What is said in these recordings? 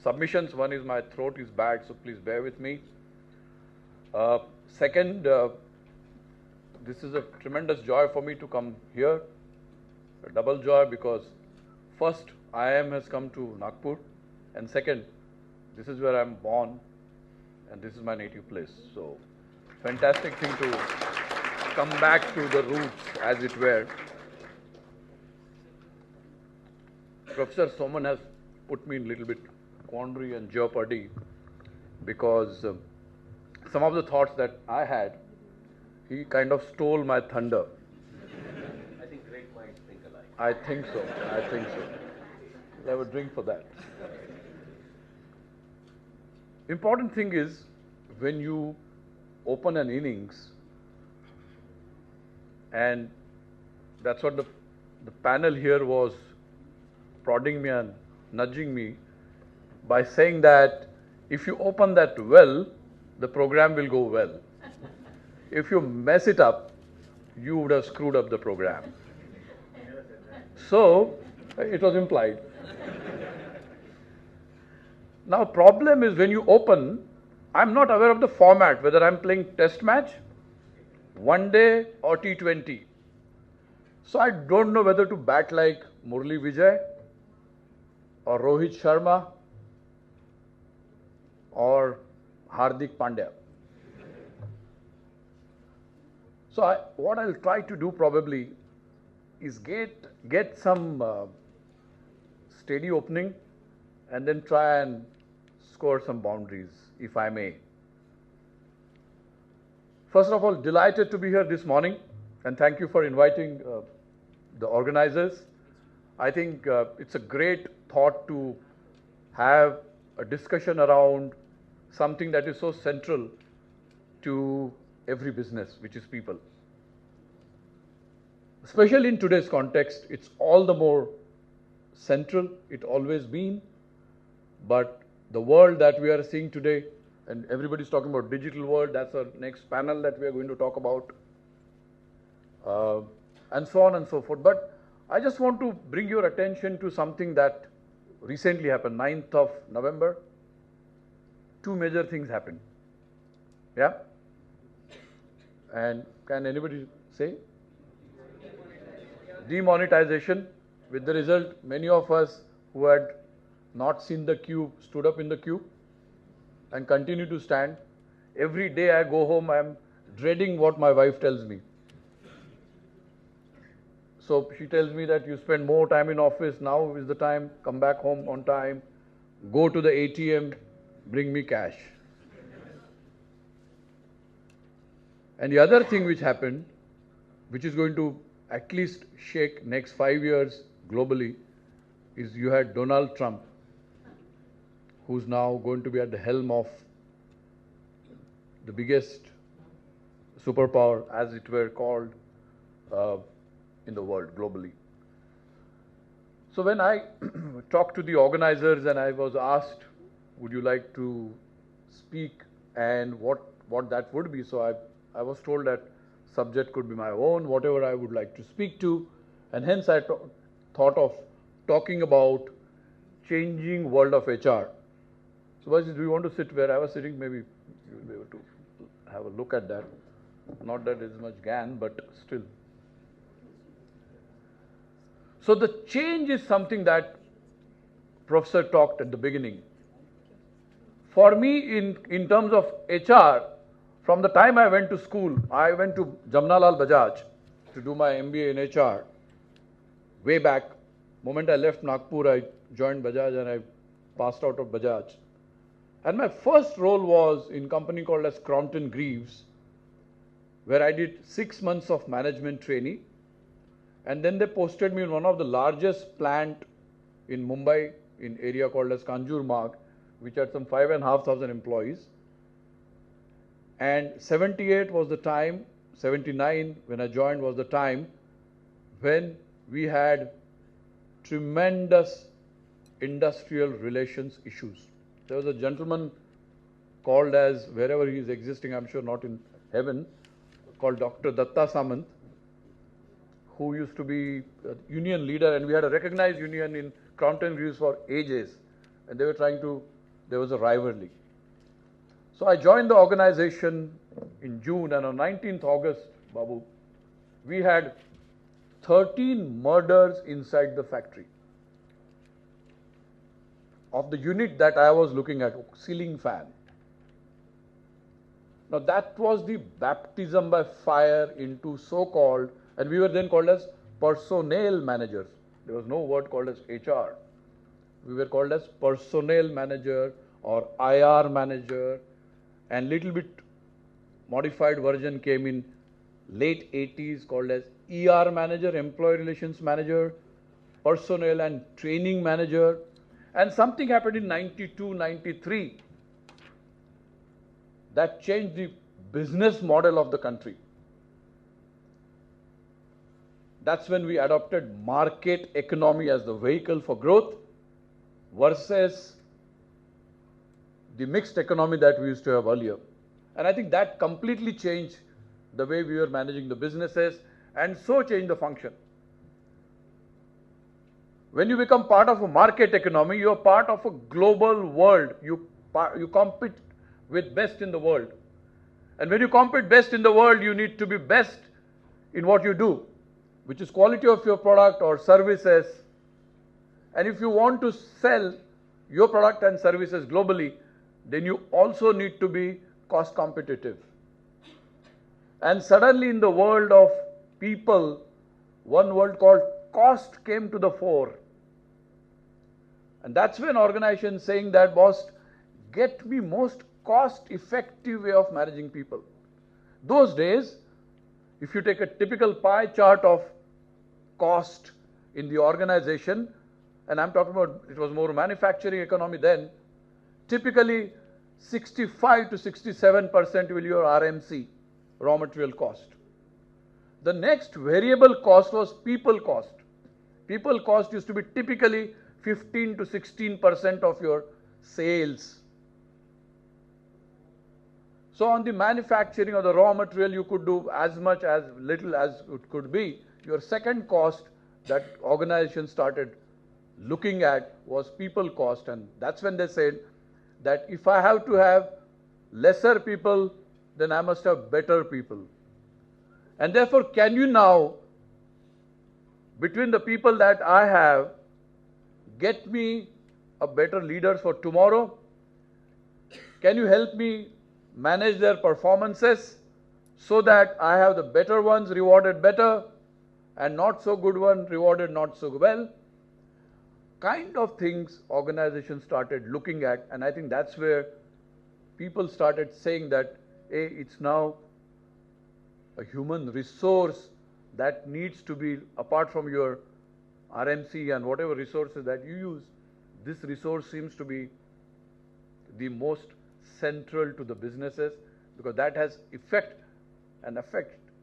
submissions. One is my throat is bad, so please bear with me. Second, this is a tremendous joy for me to come here, a double joy, because first, IIM has come to Nagpur, and second, this is where I'm born, and this is my native place. So, fantastic thing to come back to the roots, as it were. Professor Soman has put me in a little bit quandary and jeopardy, because some of the thoughts that I had, he kind of stole my thunder. I think great minds think alike. I think so. We'll have a drink for that. Important thing is, when you open an innings, and that's what the panel here was prodding me and nudging me by saying that if you open that well, the program will go well. If you mess it up, you would have screwed up the program. So, it was implied. Now, problem is when you open, I'm not aware of the format, whether I'm playing test match, one day or T20. So, I don't know whether to bat like Murli Vijay or Rohit Sharma or Hardik Pandya. So, what I'll try to do probably is get some steady opening and then try and score some boundaries, if I may. First of all, delighted to be here this morning, and thank you for inviting the organizers. I think it's a great thought to have a discussion around something that is so central to every business, which is people. Especially in today's context, it's all the more central. It's always been, but the world that we are seeing today, and everybody's talking about digital world, that's our next panel that we are going to talk about, and so on and so forth. But I just want to bring your attention to something that recently happened, 9th of November. Two major things happened. Yeah? And can anybody say? Demonetization, with the result many of us who had not seen the queue stood up in the queue and continue to stand. Every day I go home, I am dreading what my wife tells me. So she tells me that you spend more time in office, now is the time, come back home on time, go to the ATM, bring me cash. And the other thing which happened, which is going to at least shake next 5 years globally, is you had Donald Trump, who's now going to be at the helm of the biggest superpower, as it were called, in the world globally. So when I talked to the organizers and I was asked, would you like to speak and what that would be, so I was told that subject could be my own, whatever I would like to speak to, and hence I thought of talking about changing world of HR. So do you want to sit where I was sitting? Maybe you will be able to have a look at that. Not that there is much GAN, but still. So the change is something that Professor talked at the beginning. For me, in terms of HR, from the time I went to school, I went to Jamnalal Bajaj to do my MBA in HR. Way back, moment I left Nagpur, I joined Bajaj and I passed out of Bajaj. And my first role was in a company called as Crompton Greaves, where I did 6 months of management trainee. And then they posted me in one of the largest plant in Mumbai, in area called as Kanjur Marg, which had some 5,500 employees. And 78 was the time, 79 when I joined was the time when we had tremendous industrial relations issues. There was a gentleman called as, wherever he is existing, I'm sure not in heaven, called Dr. Datta Samant, who used to be a union leader, and we had a recognized union in Crompton Greaves for ages. and there was a rivalry. So I joined the organization in June, and on 19th August, Babu, we had 13 murders inside the factory of the unit that I was looking at, ceiling fan. Now that was the baptism by fire into so-called, and we were then called as personnel managers. There was no word called as HR. We were called as personnel manager or IR manager, and little bit modified version came in late 80s called as ER manager, employee relations manager, personnel and training manager. And something happened in 92, 93 that changed the business model of the country. That's when we adopted market economy as the vehicle for growth versus the mixed economy that we used to have earlier. And I think that completely changed the way we were managing the businesses, and so changed the function. When you become part of a market economy, you are part of a global world. You compete with best in the world. And when you compete best in the world, you need to be best in what you do, which is quality of your product or services. And if you want to sell your product and services globally, then you also need to be cost competitive. And suddenly in the world of people, one word called cost came to the fore. And that's when organizations saying that, boss, get me most cost effective way of managing people. Those days, if you take a typical pie chart of cost in the organization, and I'm talking about, it was more manufacturing economy then, typically 65 to 67% will be your RMC, raw material cost. The next variable cost was people cost. People cost used to be typically 15 to 16% of your sales. So on the manufacturing or the raw material, you could do as much as little as it could be. Your second cost that organization started looking at was people cost, and that's when they said that if I have to have lesser people, then I must have better people. And therefore, can you now, between the people that I have, get me a better leader for tomorrow? Can you help me manage their performances so that I have the better ones rewarded better and not so good ones rewarded not so well? Kind of things organizations started looking at, and I think that's where people started saying that, hey, it's now a human resource that needs to be, apart from your RMC and whatever resources that you use, this resource seems to be the most central to the businesses, because that has affect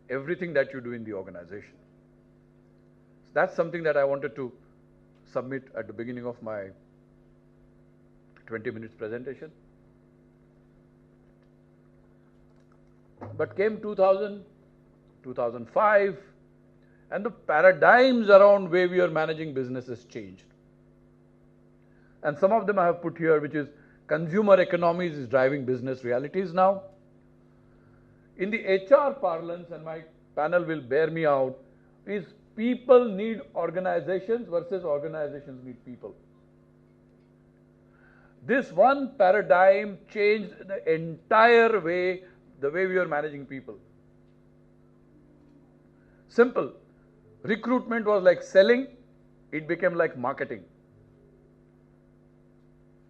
everything that you do in the organization. So that's something that I wanted to submit at the beginning of my 20 minutes presentation. But came 2000, 2005, and the paradigms around way we are managing businesses changed. And some of them I have put here, which is consumer economies is driving business realities now. In the HR parlance, and my panel will bear me out, is people need organizations versus organizations need people. This one paradigm changed the entire way, the way we are managing people. Simple. Recruitment was like selling, it became like marketing.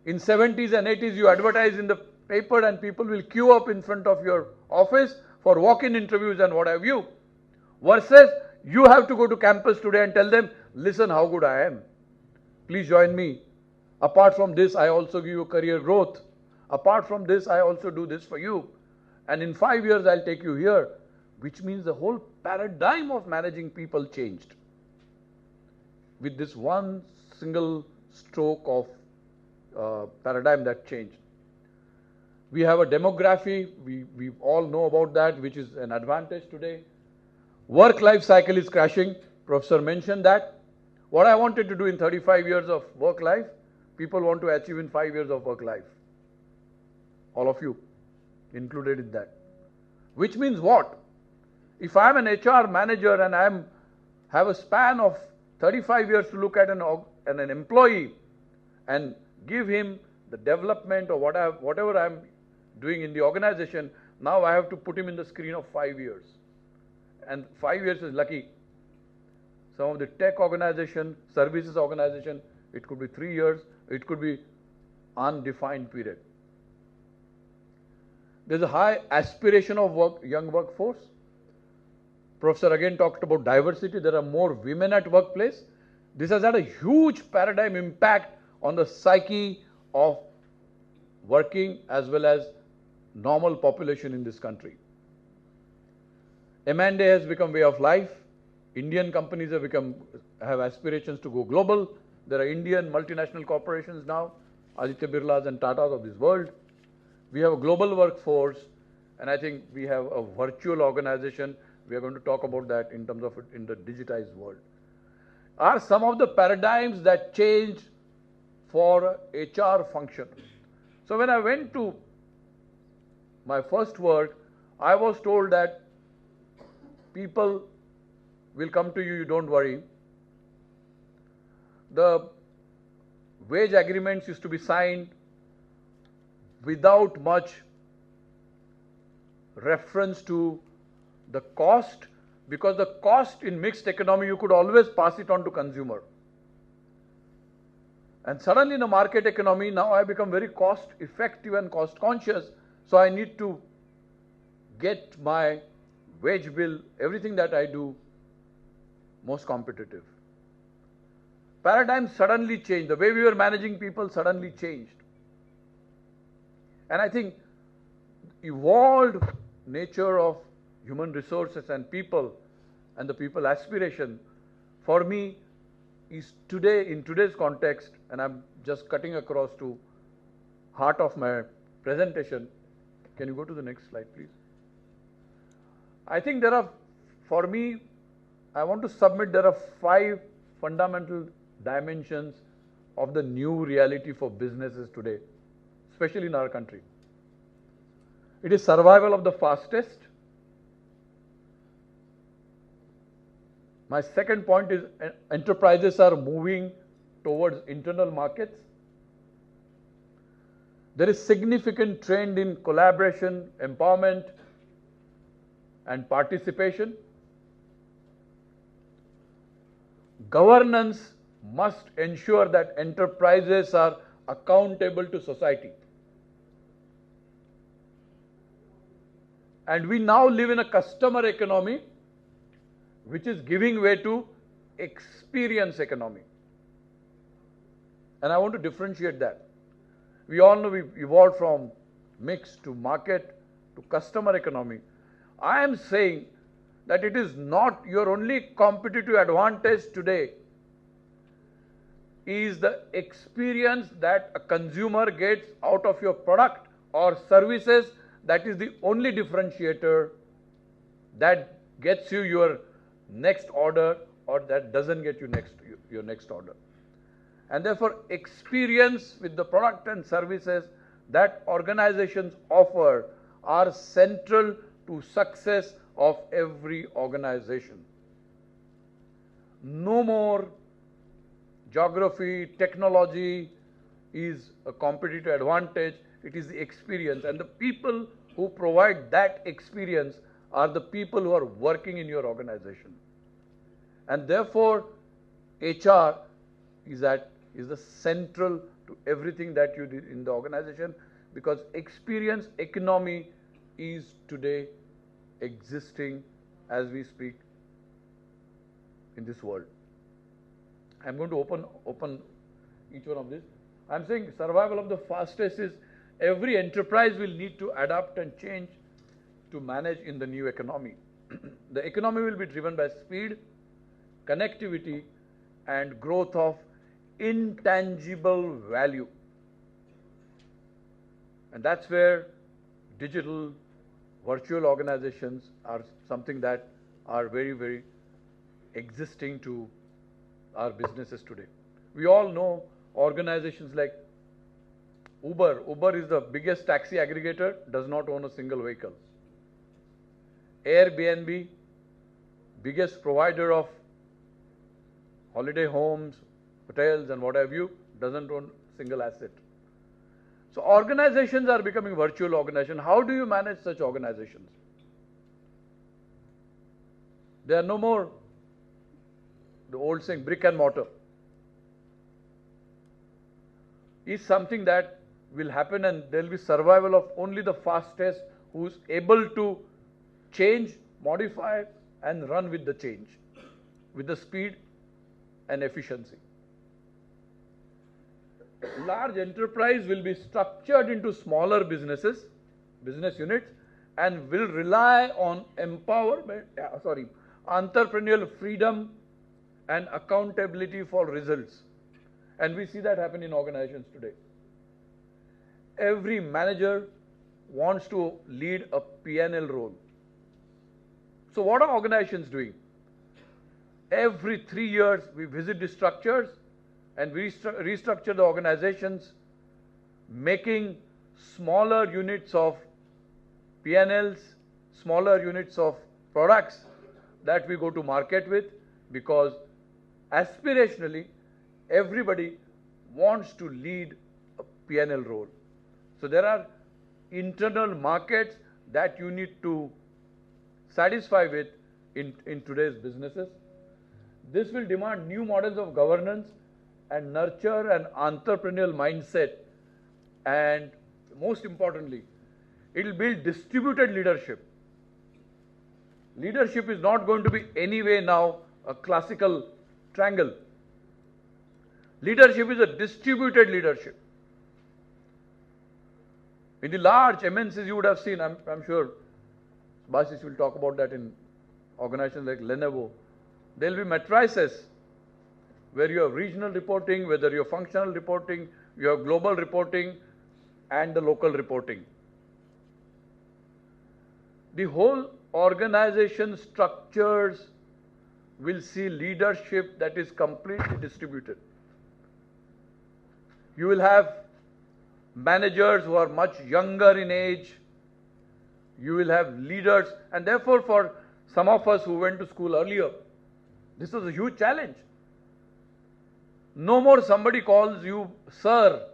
In 70s and 80s, you advertise in the paper and people will queue up in front of your office for walk-in interviews and what have you. Versus, you have to go to campus today and tell them, listen how good I am. Please join me. Apart from this, I also give you career growth. Apart from this, I also do this for you. And in 5 years, I'll take you here. Which means the whole paradigm of managing people changed. With this one single stroke of paradigm that changed. We have a demography, we all know about that, which is an advantage today. Work-life cycle is crashing. Professor mentioned that. What I wanted to do in 35 years of work life, people want to achieve in 5 years of work life. All of you included in that. Which means what? If I am an HR manager and I have a span of 35 years to look at an employee and give him the development or whatever I am doing in the organization, now I have to put him in the screen of 5 years. And 5 years is lucky. Some of the tech organization, services organization, it could be 3 years, it could be undefined period. There's a high aspiration of young workforce. Professor again talked about diversity. There are more women at workplace. This has had a huge paradigm impact on the psyche of working as well as normal population in this country. M&A has become way of life. Indian companies have aspirations to go global. There are Indian multinational corporations now, Aditya Birlas and Tatas of this world. We have a global workforce, and I think we have a virtual organization. We are going to talk about that in terms of it in the digitized world. Are some of the paradigms that changed for HR function. So when I went to my first work, I was told that people will come to you, you don't worry. The wage agreements used to be signed without much reference to the cost, because the cost in mixed economy, you could always pass it on to consumer. And suddenly in a market economy, now I become very cost effective and cost conscious. So I need to get my wage bill, everything that I do, most competitive. Paradigm suddenly changed. The way we were managing people suddenly changed. And I think evolved nature of human resources and people and the people aspiration for me is today, in today's context, and I'm just cutting across to heart of my presentation. Can you go to the next slide, please? I think there are, for me, I want to submit there are 5 fundamental dimensions of the new reality for businesses today, especially in our country. It is survival of the fastest. My second point is enterprises are moving towards internal markets. There is significant trend in collaboration, empowerment, and participation. Governance must ensure that enterprises are accountable to society. And we now live in a customer economy which is giving way to experience economy. And I want to differentiate that. We all know we've evolved from mix to market to customer economy. I am saying that it is not your only competitive advantage today is the experience that a consumer gets out of your product or services. That is the only differentiator that gets you your next order or that doesn't get you your next order. And therefore, experience with the product and services that organizations offer are central to success of every organization. No more geography, technology is a competitive advantage. It is the experience, and the people who provide that experience are the people who are working in your organization. And therefore, HR is the central to everything that you did in the organization, because experience economy is today existing as we speak in this world. I'm going to open each one of these. I'm saying survival of the fastest is every enterprise will need to adapt and change to manage in the new economy. The economy will be driven by speed, connectivity, and growth of intangible value. And that's where digital, virtual organizations are something that are very, very existing to our businesses today. We all know organizations like Uber. Uber is the biggest taxi aggregator, does not own a single vehicle. Airbnb, biggest provider of holiday homes, hotels and what have you, doesn't own a single asset. So organizations are becoming virtual organizations. How do you manage such organizations? They are no more the old saying brick and mortar. Is something that will happen, and there will be survival of only the fastest who is able to change, modify and run with the change, with the speed and efficiency. Large enterprise will be structured into smaller businesses, business units, and will rely on empowerment, entrepreneurial freedom and accountability for results. And we see that happen in organizations today. Every manager wants to lead a P&L role. So what are organizations doing? Every 3 years we visit the structures and we restructure the organizations, making smaller units of P&Ls, smaller units of products that we go to market with, because aspirationally everybody wants to lead a P&L role. So there are internal markets that you need to satisfy with in today's businesses. This will demand new models of governance and nurture an entrepreneurial mindset, and most importantly, it will build distributed leadership. Leadership is not going to be anyway now a classical triangle. Leadership is a distributed leadership. In the large MNCs you would have seen, I'm sure Basish will talk about that in organizations like Lenovo. There will be matrices where you have regional reporting, whether you have functional reporting, you have global reporting and the local reporting. The whole organization structures will see leadership that is completely distributed. You will have managers who are much younger in age. You will have leaders, and therefore for some of us who went to school earlier, this was a huge challenge. No more somebody calls you sir.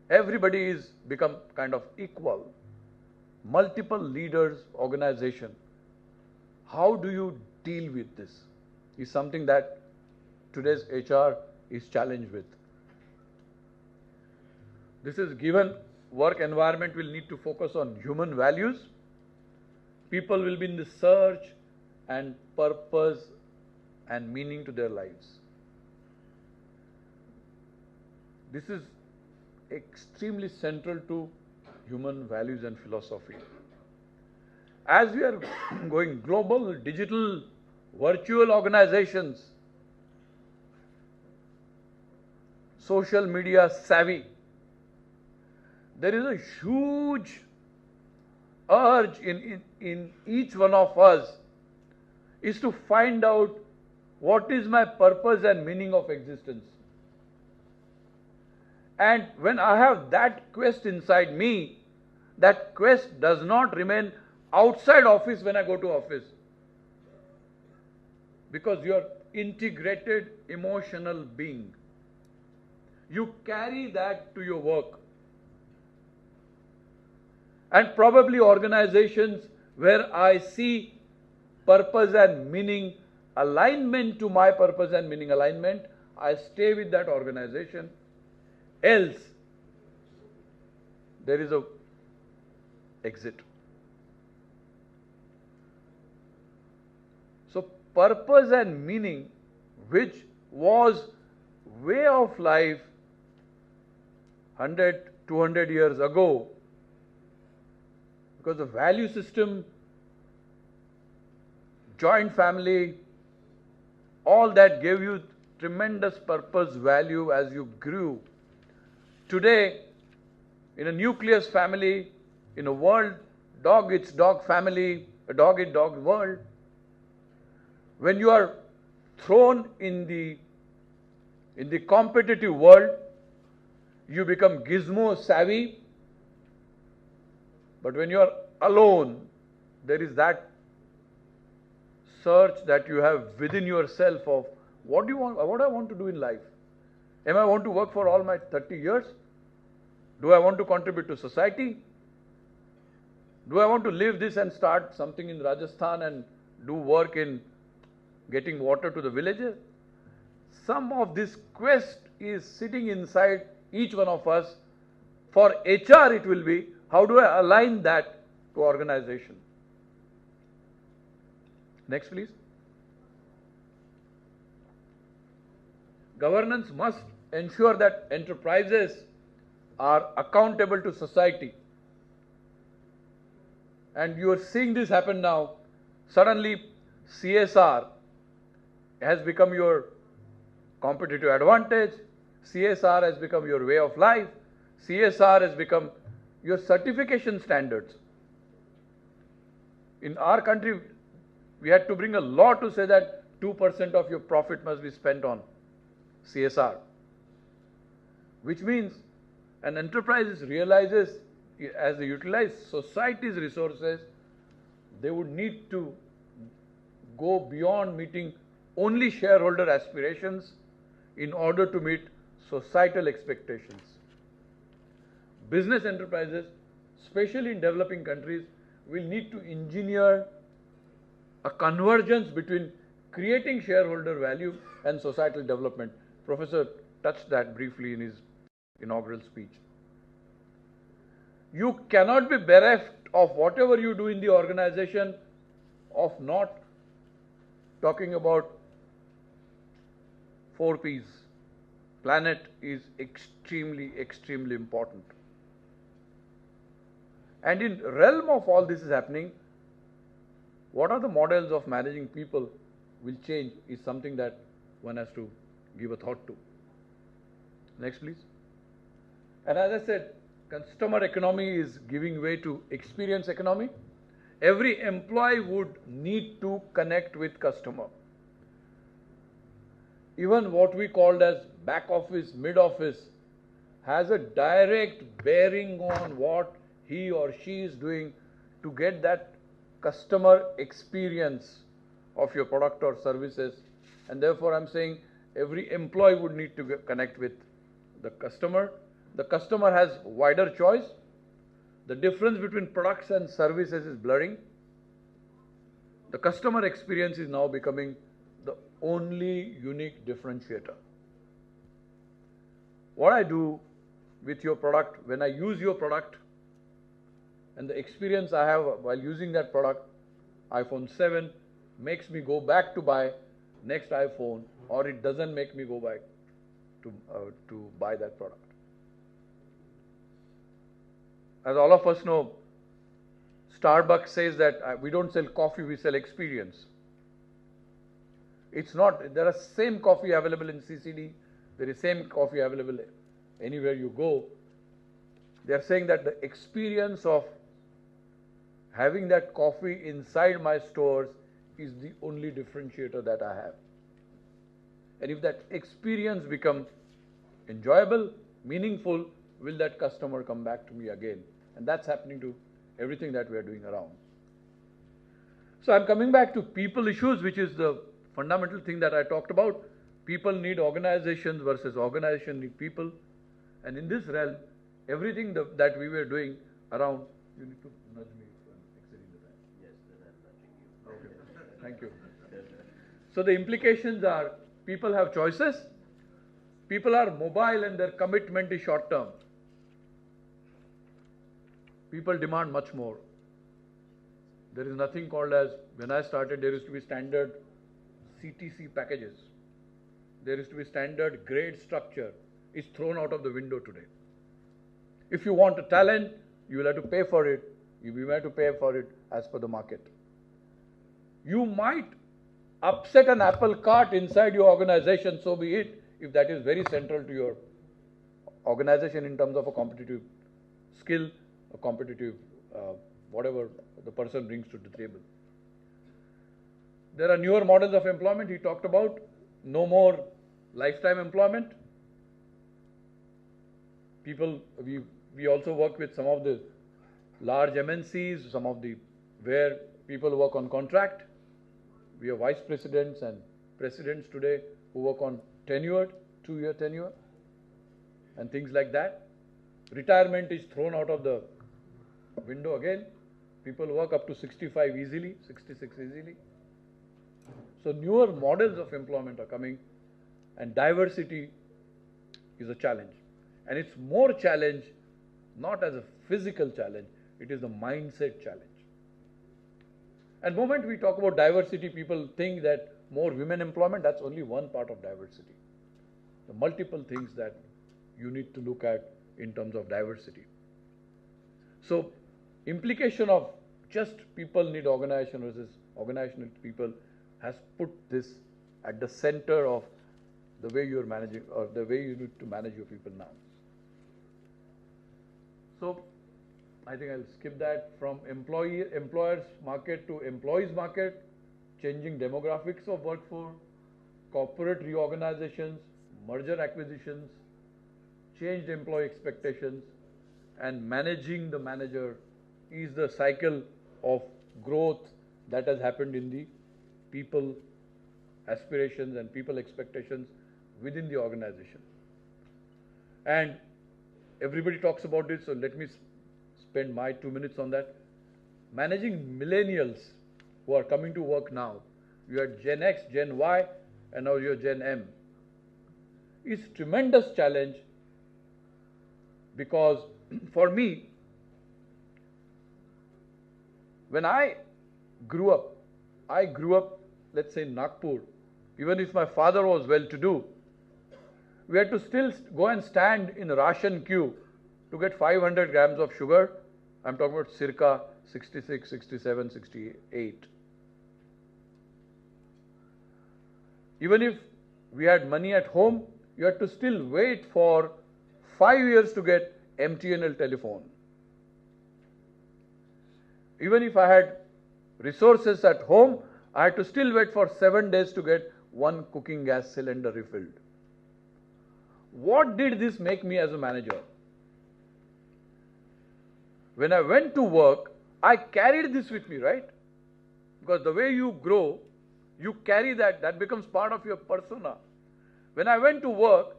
Everybody is become kind of equal. Multiple leaders, organization. How do you deal with this? Is something that today's HR is challenged with. This is given work environment will need to focus on human values. People will be in the search and purpose and meaning to their lives. This is extremely central to human values and philosophy. As we are going global, digital, virtual organizations, social media savvy, there is a huge urge in each one of us is to find out what is my purpose and meaning of existence. And when I have that quest inside me, that quest does not remain outside office when I go to office. Because you are integrated emotional being. You carry that to your work. And probably organizations where I see purpose and meaning alignment to my purpose and meaning alignment, I stay with that organization. Else, there is a exit. So purpose and meaning, which was way of life 100, 200 years ago, because the value system, joint family, all that gave you tremendous purpose, value as you grew. Today, in a nucleus family, in a world, dog eats dog family, a dog eat dog world, when you are thrown in the In the competitive world, you become gizmo savvy, but when you are alone, there is that search that you have within yourself of what do you want, what I want to do in life. Am I want to work for all my 30 years? Do I want to contribute to society? Do I want to leave this and start something in Rajasthan and do work in getting water to the villages? Some of this quest is sitting inside each one of us. For HR it will be, how do I align that to organization? Next please. Governance must ensure that enterprises are accountable to society. And you are seeing this happen now. Suddenly CSR has become your competitive advantage. CSR has become your way of life. CSR has become your certification standards. In our country, we had to bring a law to say that 2% of your profit must be spent on CSR. Which means an enterprise realizes as they utilize society's resources, they would need to go beyond meeting only shareholder aspirations in order to meet societal expectations. Business enterprises, especially in developing countries, will need to engineer a convergence between creating shareholder value and societal development. Professor touched that briefly in his inaugural speech. You cannot be bereft of whatever you do in the organization of not talking about 4 P's. Planet is extremely, extremely important. And in realm of all this is happening, what are the models of managing people will change is something that one has to give a thought to. Next please. And as I said, customer economy is giving way to experience economy. Every employee would need to connect with customer. Even what we called as back office, mid office has a direct bearing on what he or she is doing to get that customer experience of your product or services. And therefore I'm saying every employee would need to connect with the customer. The customer has wider choice. The difference between products and services is blurring. The customer experience is now becoming the only unique differentiator. What I do with your product, when I use your product, and the experience I have while using that product, iPhone 7 makes me go back to buy next iPhone, or it doesn't make me go back to buy that product. As all of us know, Starbucks says that we don't sell coffee, we sell experience. It's not, there are same coffee available in CCD, there is same coffee available anywhere you go. They are saying that the experience of having that coffee inside my stores is the only differentiator that I have. And if that experience becomes enjoyable, meaningful, will that customer come back to me again? And that's happening to everything that we are doing around. So I'm coming back to people issues, which is the fundamental thing that I talked about. People need organizations versus organization need people. And in this realm, everything that we were doing around, you need to nudge me if I'm exceeding the time. Yes, then I'm nudging you. Okay, thank you. So the implications are people have choices, people are mobile and their commitment is short term. People demand much more. There is nothing called as, when I started, there used to be standard CTC packages. There used to be standard grade structure. It's thrown out of the window today. If you want a talent, you will have to pay for it. You will have to pay for it as per the market. You might upset an apple cart inside your organization, so be it, if that is very central to your organization in terms of a competitive skill, a competitive whatever the person brings to the table. There are newer models of employment he talked about. No more lifetime employment. People, we also work with some of the large MNCs, some of the where people work on contract. We have vice presidents and presidents today who work on tenured, 2-year tenure, and things like that. Retirement is thrown out of the window again. People work up to 65 easily, 66 easily. So newer models of employment are coming, and diversity is a challenge. And it's more challenge, not as a physical challenge, it is the mindset challenge. And the moment we talk about diversity, people think that more women employment, that's only one part of diversity. The multiple things that you need to look at in terms of diversity. So, implication of just people need organization versus organizational people has put this at the center of the way you are managing, or the way you need to manage your people now. So, I think I'll skip that. From employers market to employees market, changing demographics of workforce, corporate reorganizations, merger acquisitions, changed employee expectations, and managing the manager is the cycle of growth that has happened in the people aspirations and people expectations within the organization. And everybody talks about it, so let me spend my 2 minutes on that. Managing millennials who are coming to work now, you are Gen X, Gen Y, and now you are Gen M, is tremendous challenge, because for me, when I grew up, let's say in Nagpur, even if my father was well-to-do, we had to still go and stand in a ration queue to get 500 grams of sugar. I'm talking about circa 66, 67, 68. Even if we had money at home, you had to still wait for 5 years to get MTNL telephone. Even if I had resources at home, I had to still wait for 7 days to get one cooking gas cylinder refilled. What did this make me as a manager? When I went to work, I carried this with me, right? Because the way you grow, you carry that becomes part of your persona. When I went to work,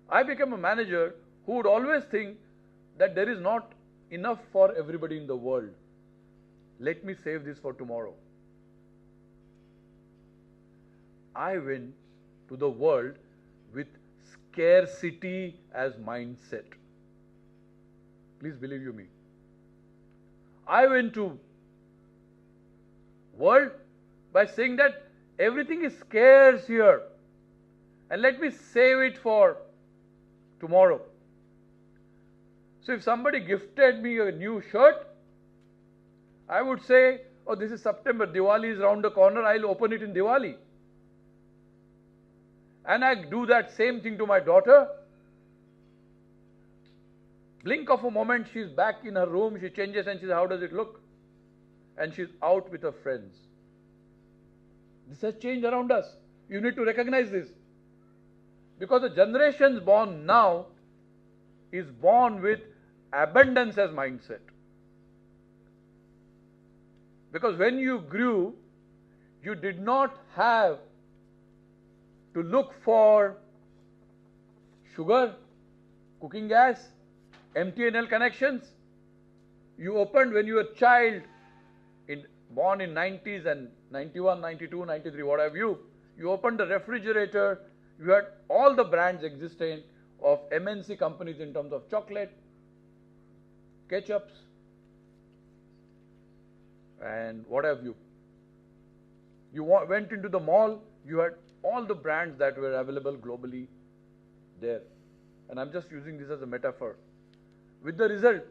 I became a manager who would always think that there is not enough for everybody in the world. Let me save this for tomorrow. I went to the world with scarcity as mindset. Please believe you me. I went to world by saying that everything is scarce here, and let me save it for tomorrow. So if somebody gifted me a new shirt, I would say, oh, this is September, Diwali is around the corner, I'll open it in Diwali. And I do that same thing to my daughter. Blink of a moment, she's back in her room, she changes and she says, how does it look? And she's out with her friends. This has changed around us. You need to recognize this. Because the generations born now is born with abundance as mindset. Because when you grew, you did not have to look for sugar, cooking gas, MTNL connections. You opened when you were a child, born in 90s and 91, 92, 93, what have you. You opened the refrigerator, you had all the brands existing of MNC companies in terms of chocolate, ketchups, and what have you. You went into the mall, you had all the brands that were available globally there. And I'm just using this as a metaphor. With the result,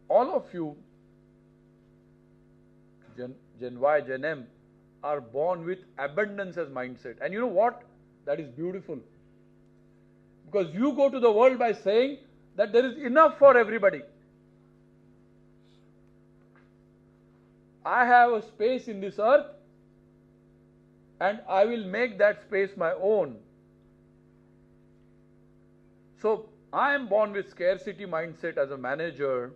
all of you, Gen Y, Gen M, are born with abundance as mindset. And you know what? That is beautiful. Because you go to the world by saying that there is enough for everybody. I have a space in this earth, and I will make that space my own. So I am born with scarcity mindset as a manager,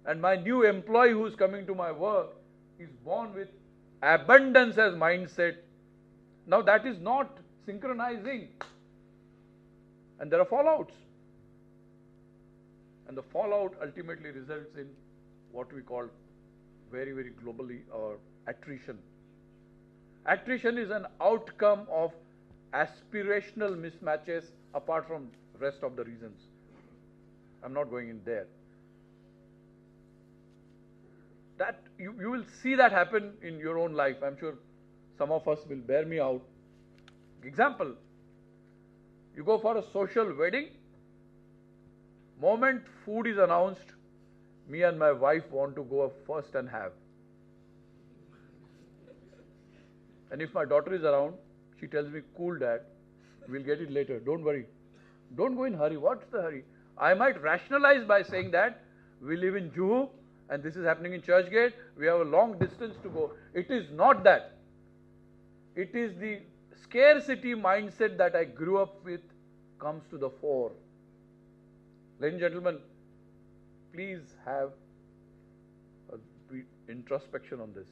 and my new employee who is coming to my work is born with abundance as mindset. Now that is not synchronizing, and there are fallouts. And the fallout ultimately results in what we call very, very globally attrition. Attrition is an outcome of aspirational mismatches apart from rest of the reasons. I'm not going in there. That you will see that happen in your own life. I'm sure some of us will bear me out. Example, you go for a social wedding. Moment food is announced, me and my wife want to go first and have. And if my daughter is around, she tells me, cool dad, we'll get it later, don't worry. Don't go in hurry. What's the hurry? I might rationalize by saying that we live in Juhu and this is happening in Churchgate, we have a long distance to go. It is not that. It is the scarcity mindset that I grew up with comes to the fore. Ladies and gentlemen, please have introspection on this.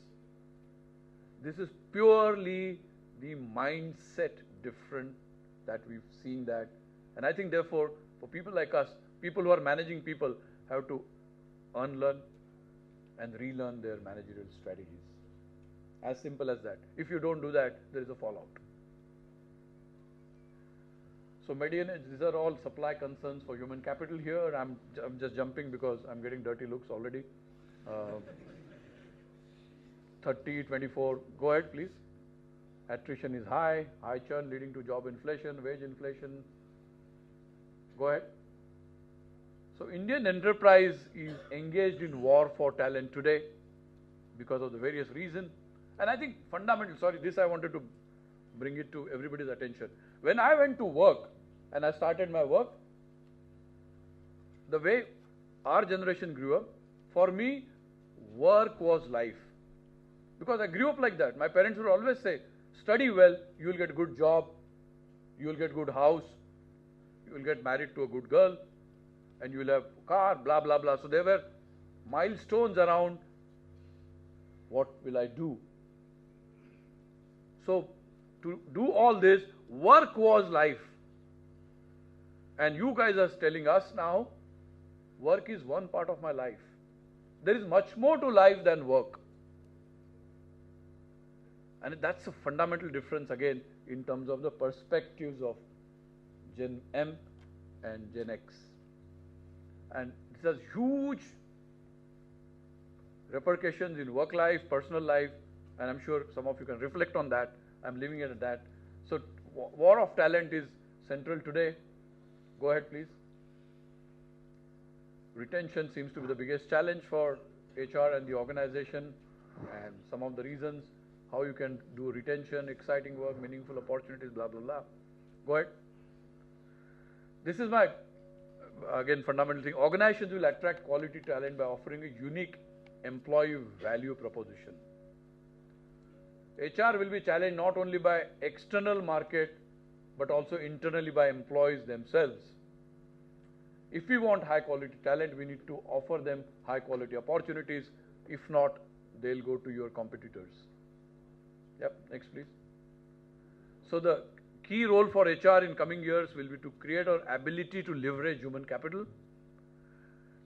This is purely the mindset different that we've seen that. And I think therefore, for people like us, people who are managing people have to unlearn and relearn their managerial strategies. As simple as that. If you don't do that, there is a fallout. So median age, these are all supply concerns for human capital here. I'm just jumping because I'm getting dirty looks already. 30, 24, go ahead please. Attrition is high churn leading to job inflation, wage inflation. Go ahead. So Indian enterprise is engaged in war for talent today because of the various reasons. And I think fundamental, this I wanted to bring it to everybody's attention. When I went to work and I started my work, the way our generation grew up, for me, work was life. Because I grew up like that. My parents would always say, study well, you will get a good job, you will get a good house, you will get married to a good girl, and you will have a car, blah, blah, blah. So there were milestones around what will I do. So to do all this, work was life. And you guys are telling us now, work is one part of my life. There is much more to life than work. And that's a fundamental difference again in terms of the perspectives of Gen M and Gen X. And this has huge repercussions in work life, personal life, and I'm sure some of you can reflect on that. I'm leaving it at that. So war of talent is central today. Go ahead please. Retention seems to be the biggest challenge for HR and the organization, and some of the reasons how you can do retention, exciting work, meaningful opportunities, blah, blah, blah. Go ahead. This is my, again, fundamental thing. Organizations will attract quality talent by offering a unique employee value proposition. HR will be challenged not only by external market, but also internally by employees themselves. If we want high quality talent, we need to offer them high quality opportunities. If not, they'll go to your competitors. Yep, next please. So the key role for HR in coming years will be to create our ability to leverage human capital,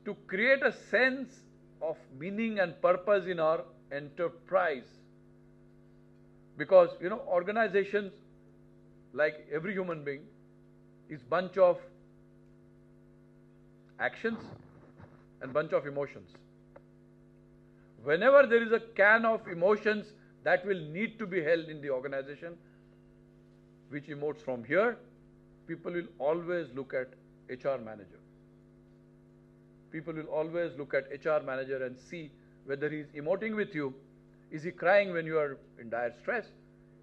to create a sense of meaning and purpose in our enterprise. Because, organizations, like every human being, is bunch of actions and bunch of emotions. Whenever there is a can of emotions that will need to be held in the organization, which emotes from here, people will always look at HR manager. People will always look at HR manager and see whether he is emoting with you. Is he crying when you are in dire stress?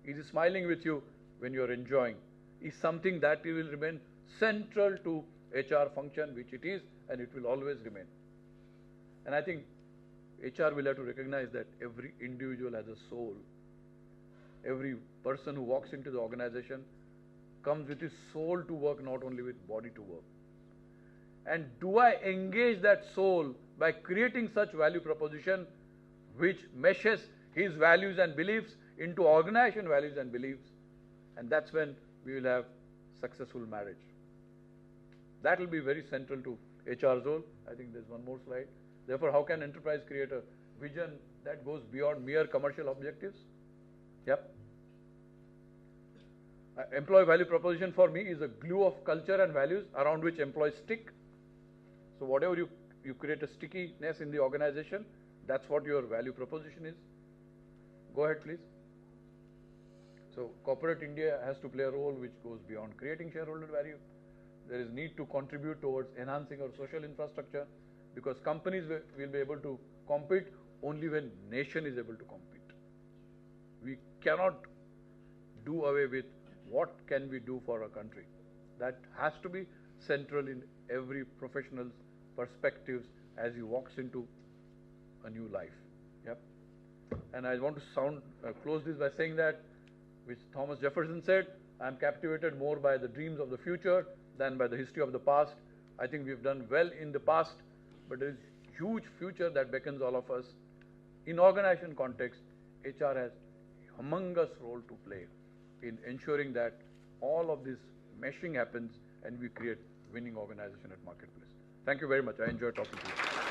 Is he smiling with you when you are enjoying? Is something that will remain central to HR function, which it is, and it will always remain. And I think HR will have to recognize that every individual has a soul. Every person who walks into the organization comes with his soul to work, not only with body to work. And do I engage that soul by creating such value proposition which meshes his values and beliefs into organization values and beliefs? And that's when we will have successful marriage. That will be very central to HR's role. I think there's one more slide. Therefore, how can enterprise create a vision that goes beyond mere commercial objectives? Yep. Employee value proposition for me is a glue of culture and values around which employees stick. So whatever you create a stickiness in the organization, that's what your value proposition is. Go ahead, please. So corporate India has to play a role which goes beyond creating shareholder value. There is need to contribute towards enhancing our social infrastructure, because companies will be able to compete only when nation is able to compete. We cannot do away with what can we do for our country. That has to be central in every professional's perspectives as he walks into a new life. Yep. And I want to close this by saying that, which Thomas Jefferson said, I am captivated more by the dreams of the future than by the history of the past. I think we've done well in the past, but there is huge future that beckons all of us. In organization context, HR has a humongous role to play in ensuring that all of this meshing happens and we create winning organization at marketplace. Thank you very much. I enjoyed talking to you.